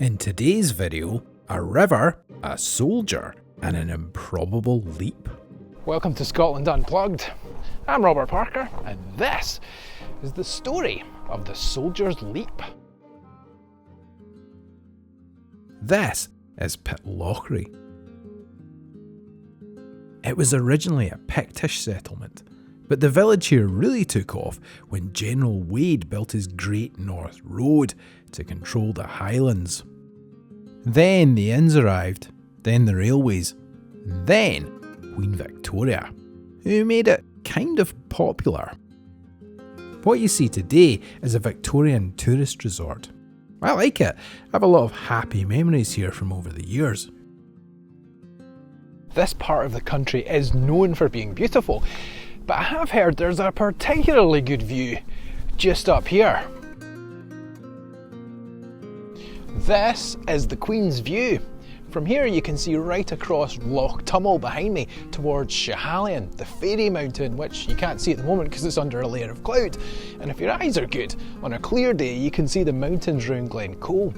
In today's video, a river, a soldier, and an improbable leap. Welcome to Scotland Unplugged. I'm Robert Parker, and this is the story of the Soldier's Leap. This is Pitlochry. It was originally a Pictish settlement, but the village here really took off when General Wade built his Great North Road to control the Highlands. Then the inns arrived, then the railways, then Queen Victoria, who made it kind of popular. What you see today is a Victorian tourist resort. I like it. I have a lot of happy memories here from over the years. This part of the country is known for being beautiful, but I have heard there's a particularly good view just up here. This is the Queen's View. From here you can see right across Loch Tummel behind me towards Schiehallion, the fairy mountain, which you can't see at the moment because it's under a layer of cloud. And if your eyes are good, on a clear day you can see the mountains round Glencoe.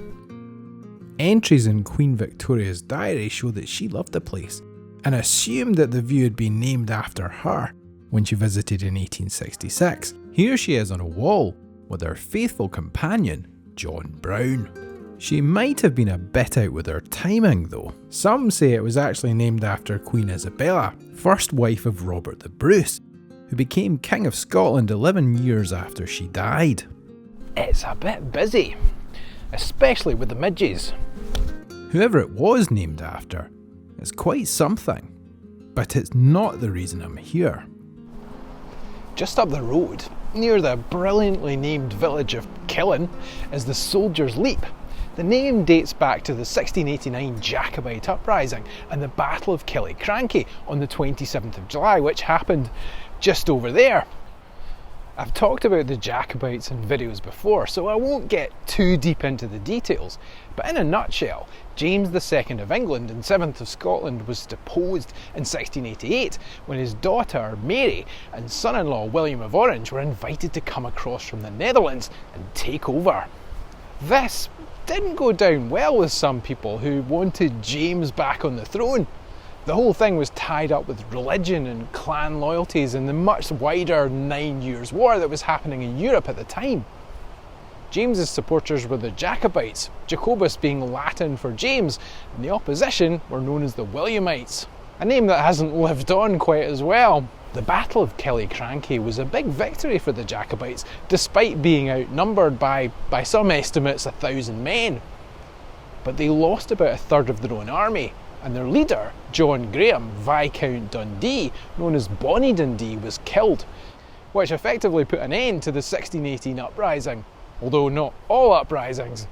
Entries in Queen Victoria's diary show that she loved the place and assumed that the view had been named after her when she visited in 1866. Here she is on a wall with her faithful companion, John Brown. She might have been a bit out with her timing though. Some say it was actually named after Queen Isabella, first wife of Robert the Bruce, who became King of Scotland 11 years after she died. It's a bit busy, especially with the midges. Whoever it was named after is quite something, but it's not the reason I'm here. Just up the road, near the brilliantly named village of Killen, is the Soldier's Leap. The name dates back to the 1689 Jacobite uprising and the Battle of Killiecrankie on the 27th of July, which happened just over there. I've talked about the Jacobites in videos before, so I won't get too deep into the details, but in a nutshell, James II of England and 7th of Scotland was deposed in 1688 when his daughter Mary and son-in-law William of Orange were invited to come across from the Netherlands and take over. This didn't go down well with some people who wanted James back on the throne. The whole thing was tied up with religion and clan loyalties and the much wider 9 Years' War that was happening in Europe at the time. James's supporters were the Jacobites, Jacobus being Latin for James, and the opposition were known as the Williamites, a name that hasn't lived on quite as well. The Battle of Killiecrankie was a big victory for the Jacobites, despite being outnumbered by some estimates 1,000 men. But they lost about a third of their own army, and their leader, John Graham, Viscount Dundee, known as Bonnie Dundee, was killed, which effectively put an end to the 1618 uprising, although not all uprisings.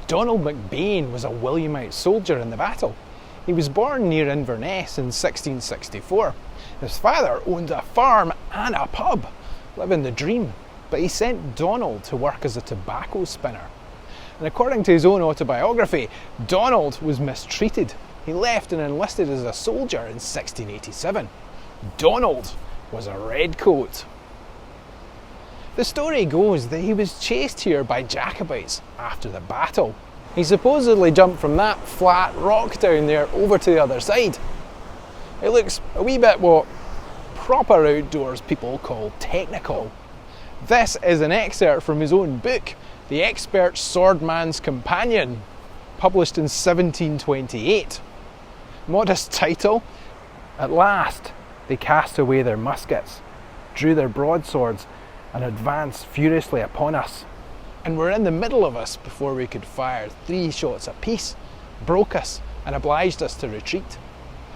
Donald McBane was a Williamite soldier in the battle. He was born near Inverness in 1664. His father owned a farm and a pub, living the dream, but he sent Donald to work as a tobacco spinner. And according to his own autobiography, Donald was mistreated. He left and enlisted as a soldier in 1687. Donald was a redcoat. The story goes that he was chased here by Jacobites after the battle. He supposedly jumped from that flat rock down there over to the other side. It looks a wee bit what proper outdoors people call technical. This is an excerpt from his own book, The Expert Swordman's Companion, published in 1728. Modest title: At last they cast away their muskets, drew their broadswords, and advanced furiously upon us, and were in the middle of us before we could fire 3 shots apiece, broke us, and obliged us to retreat.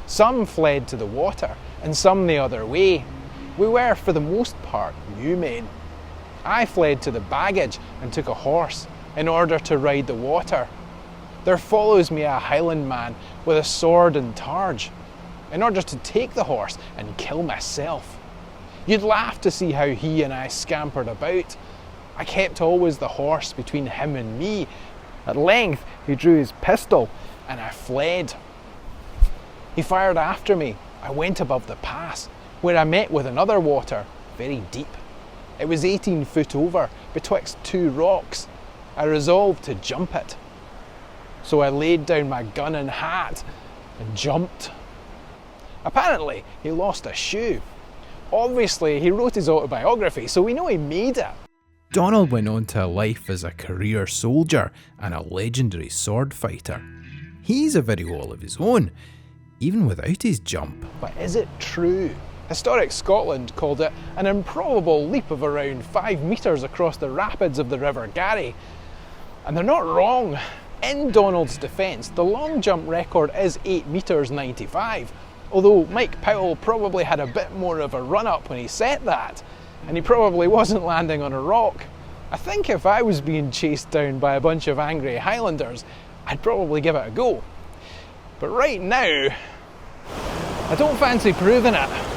Some fled to the water, and some the other way. We were, for the most part, new men. I fled to the baggage and took a horse, in order to ride the water. There follows me a Highland man with a sword and targe, in order to take the horse and kill myself. You'd laugh to see how he and I scampered about. I kept always the horse between him and me. At length he drew his pistol, and I fled. He fired after me. I went above the pass, where I met with another water, very deep. It was 18 foot over, betwixt 2 rocks. I resolved to jump it. so I laid down my gun and hat and jumped. Apparently, he lost a shoe. Obviously, he wrote his autobiography, so we know he made it. Donald went on to a life as a career soldier and a legendary sword fighter. He's a video all of his own, even without his jump. But is it true? Historic Scotland called it an improbable leap of around 5 metres across the rapids of the River Garry. And they're not wrong. In Donald's defence, the long jump record is 8 metres 95, although Mike Powell probably had a bit more of a run-up when he set that, and he probably wasn't landing on a rock. I think if I was being chased down by a bunch of angry Highlanders, I'd probably give it a go. But right now, I don't fancy proving it.